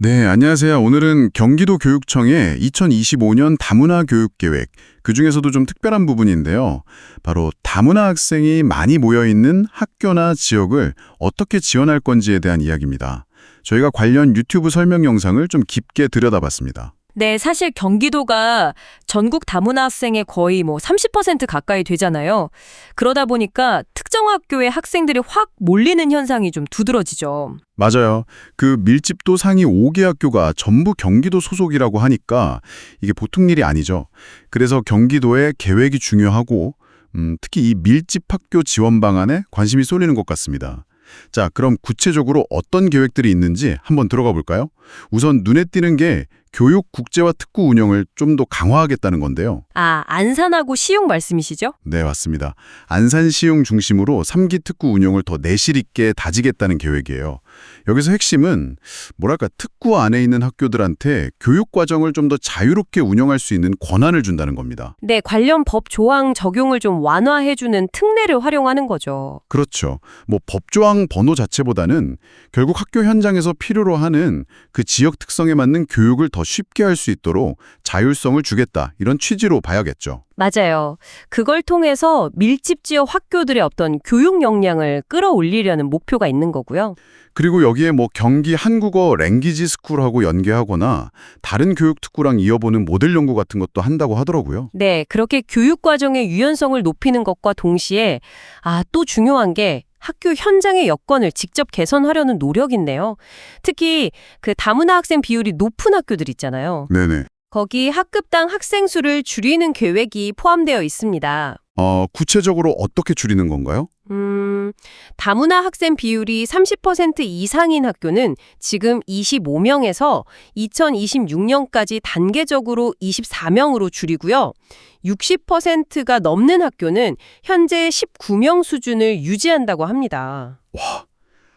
네, 안녕하세요. 오늘은 경기도 교육청의 2025년 다문화 교육 계획, 그중에서도 좀 특별한 부분인데요. 바로 다문화 학생이 많이 모여 있는 학교나 지역을 어떻게 지원할 건지에 대한 이야기입니다. 저희가 관련 유튜브 설명 영상을 좀 깊게 들여다봤습니다. 네, 사실 경기도가 전국 다문화 학생의 거의 30% 가까이 되잖아요. 그러다 보니까 특정 학교에 학생들이 확 몰리는 현상이 좀 두드러지죠. 맞아요. 그 밀집도 상위 5개 학교가 전부 경기도 소속이라고 하니까 이게 보통 일이 아니죠. 그래서 경기도의 계획이 중요하고 특히 이 밀집 학교 지원 방안에 관심이 쏠리는 것 같습니다. 자, 그럼 구체적으로 어떤 계획들이 있는지 한번 들어가 볼까요? 우선 눈에 띄는 게 교육 국제화 특구 운영을 좀 더 강화하겠다는 건데요. 아, 안산하고 시흥 말씀이시죠? 네, 맞습니다. 안산 시흥 중심으로 3기 특구 운영을 더 내실 있게 다지겠다는 계획이에요. 여기서 핵심은 뭐랄까 특구 안에 있는 학교들한테 교육 과정을 좀 더 자유롭게 운영할 수 있는 권한을 준다는 겁니다. 네, 관련 법 조항 적용을 좀 완화해주는 특례를 활용하는 거죠. 그렇죠. 뭐 법조항 번호 자체보다는 결국 학교 현장에서 필요로 하는 그 지역 특성에 맞는 교육을 더 쉽게 할 수 있도록 자율성을 주겠다. 이런 취지로 봐야겠죠. 맞아요. 그걸 통해서 밀집 지역 학교들의 어떤 교육 역량을 끌어올리려는 목표가 있는 거고요. 그리고 여기에 뭐 경기 한국어 랭귀지 스쿨하고 연계하거나 다른 교육 특구랑 이어보는 모델 연구 같은 것도 한다고 하더라고요. 네, 그렇게 교육 과정의 유연성을 높이는 것과 동시에 또 중요한 게 학교 현장의 여건을 직접 개선하려는 노력인데요. 특히 그 다문화 학생 비율이 높은 학교들 있잖아요. 네네. 거기 학급당 학생 수를 줄이는 계획이 포함되어 있습니다. 구체적으로 어떻게 줄이는 건가요? 다문화 학생 비율이 30% 이상인 학교는 지금 25명에서 2026년까지 단계적으로 24명으로 줄이고요. 60%가 넘는 학교는 현재 19명 수준을 유지한다고 합니다. 와,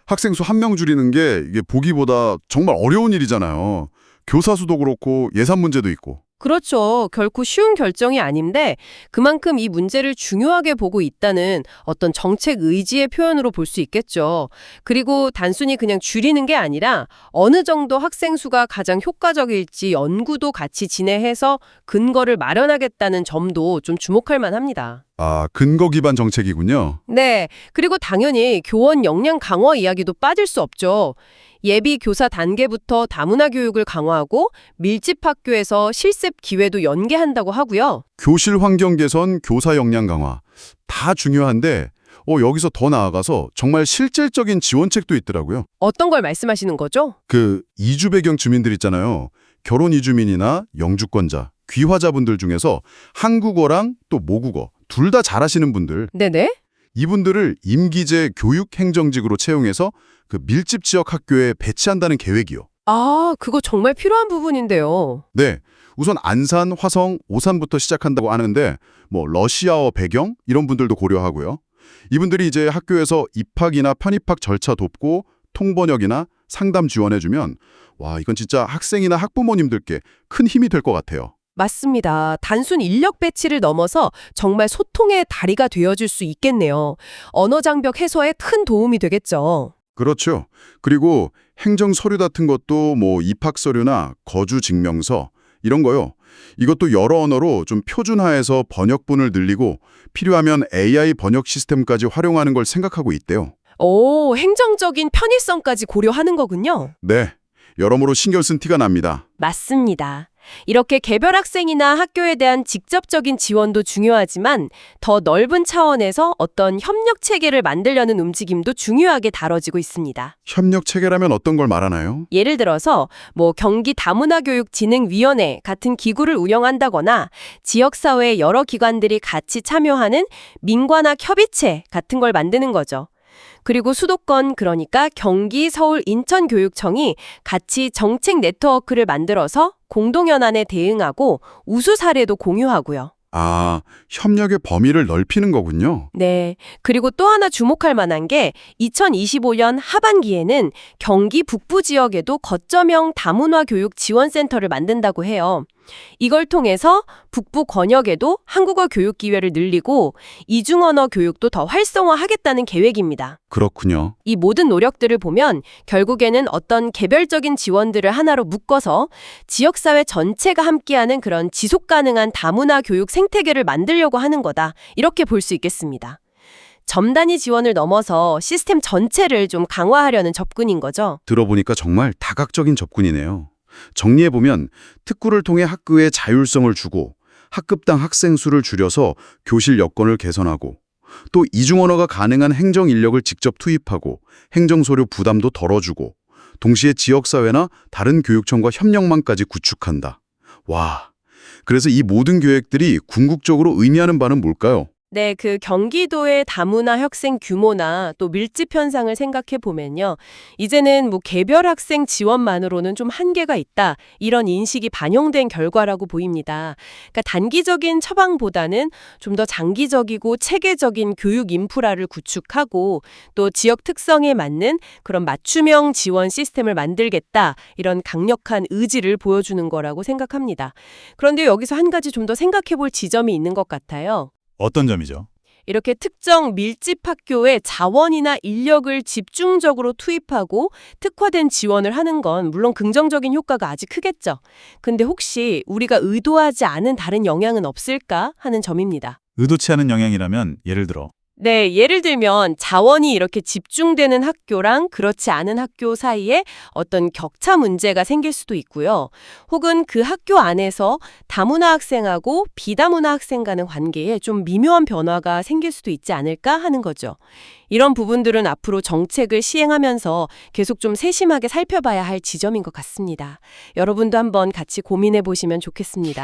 학생 수 한 명 줄이는 게 이게 보기보다 정말 어려운 일이잖아요. 교사 수도 그렇고 예산 문제도 있고. 그렇죠. 결코 쉬운 결정이 아닌데 그만큼 이 문제를 중요하게 보고 있다는 어떤 정책 의지의 표현으로 볼 수 있겠죠. 그리고 단순히 그냥 줄이는 게 아니라 어느 정도 학생 수가 가장 효과적일지 연구도 같이 진행해서 근거를 마련하겠다는 점도 좀 주목할 만합니다. 아, 근거 기반 정책이군요. 네. 그리고 당연히 교원 역량 강화 이야기도 빠질 수 없죠. 예비 교사 단계부터 다문화 교육을 강화하고 밀집 학교에서 실습 기회도 연계한다고 하고요. 교실 환경 개선, 교사 역량 강화. 다 중요한데 여기서 더 나아가서 정말 실질적인 지원책도 있더라고요. 어떤 걸 말씀하시는 거죠? 그 이주 배경 주민들 있잖아요. 결혼 이주민이나 영주권자, 귀화자분들 중에서 한국어랑 또 모국어 둘 다 잘하시는 분들, 네네. 이분들을 임기제 교육행정직으로 채용해서 그 밀집 지역 학교에 배치한다는 계획이요. 그거 정말 필요한 부분인데요. 네, 우선 안산, 화성, 오산부터 시작한다고 하는데 뭐 러시아어 배경 이런 분들도 고려하고요. 이분들이 이제 학교에서 입학이나 편입학 절차 돕고 통번역이나 상담 지원해주면 와, 이건 진짜 학생이나 학부모님들께 큰 힘이 될 것 같아요. 맞습니다. 단순 인력 배치를 넘어서 정말 소통의 다리가 되어줄 수 있겠네요. 언어 장벽 해소에 큰 도움이 되겠죠. 그렇죠. 그리고 행정 서류 같은 것도 뭐 입학 서류나 거주 증명서 이런 거요. 이것도 여러 언어로 좀 표준화해서 번역본을 늘리고 필요하면 AI 번역 시스템까지 활용하는 걸 생각하고 있대요. 오, 행정적인 편의성까지 고려하는 거군요. 네, 여러모로 신경 쓴 티가 납니다. 맞습니다. 이렇게 개별 학생이나 학교에 대한 직접적인 지원도 중요하지만 더 넓은 차원에서 어떤 협력 체계를 만들려는 움직임도 중요하게 다뤄지고 있습니다. 협력 체계라면 어떤 걸 말하나요? 예를 들어서 경기 다문화교육진흥위원회 같은 기구를 운영한다거나 지역사회 여러 기관들이 같이 참여하는 민관학 협의체 같은 걸 만드는 거죠. 그리고 수도권 그러니까 경기, 서울, 인천교육청이 같이 정책 네트워크를 만들어서 공동연한에 대응하고 우수 사례도 공유하고요. 아, 협력의 범위를 넓히는 거군요. 네. 그리고 또 하나 주목할 만한 게 2025년 하반기에는 경기 북부 지역에도 거점형 다문화 교육 지원센터를 만든다고 해요. 이걸 통해서 북부 권역에도 한국어 교육 기회를 늘리고 이중언어 교육도 더 활성화하겠다는 계획입니다. 그렇군요. 이 모든 노력들을 보면 결국에는 어떤 개별적인 지원들을 하나로 묶어서 지역사회 전체가 함께하는 그런 지속 가능한 다문화 교육 생태계를 만들려고 하는 거다. 이렇게 볼 수 있겠습니다. 점 단위 지원을 넘어서 시스템 전체를 좀 강화하려는 접근인 거죠. 들어보니까 정말 다각적인 접근이네요. 정리해보면 특구를 통해 학교에 자율성을 주고 학급당 학생 수를 줄여서 교실 여건을 개선하고 또 이중언어가 가능한 행정 인력을 직접 투입하고 행정소료 부담도 덜어주고 동시에 지역사회나 다른 교육청과 협력망까지 구축한다. 와, 그래서 이 모든 계획들이 궁극적으로 의미하는 바는 뭘까요? 네, 그 경기도의 다문화 학생 규모나 또 밀집 현상을 생각해 보면요. 이제는 뭐 개별 학생 지원만으로는 좀 한계가 있다. 이런 인식이 반영된 결과라고 보입니다. 그러니까 단기적인 처방보다는 좀 더 장기적이고 체계적인 교육 인프라를 구축하고 또 지역 특성에 맞는 그런 맞춤형 지원 시스템을 만들겠다. 이런 강력한 의지를 보여주는 거라고 생각합니다. 그런데 여기서 한 가지 좀 더 생각해 볼 지점이 있는 것 같아요. 어떤 점이죠? 이렇게 특정 밀집 학교에 자원이나 인력을 집중적으로 투입하고 특화된 지원을 하는 건 물론 긍정적인 효과가 아직 크겠죠. 근데 혹시 우리가 의도하지 않은 다른 영향은 없을까 하는 점입니다. 의도치 않은 영향이라면 예를 들어 네, 예를 들면 자원이 이렇게 집중되는 학교랑 그렇지 않은 학교 사이에 어떤 격차 문제가 생길 수도 있고요. 혹은 그 학교 안에서 다문화 학생하고 비다문화 학생 간의 관계에 좀 미묘한 변화가 생길 수도 있지 않을까 하는 거죠. 이런 부분들은 앞으로 정책을 시행하면서 계속 좀 세심하게 살펴봐야 할 지점인 것 같습니다. 여러분도 한번 같이 고민해 보시면 좋겠습니다.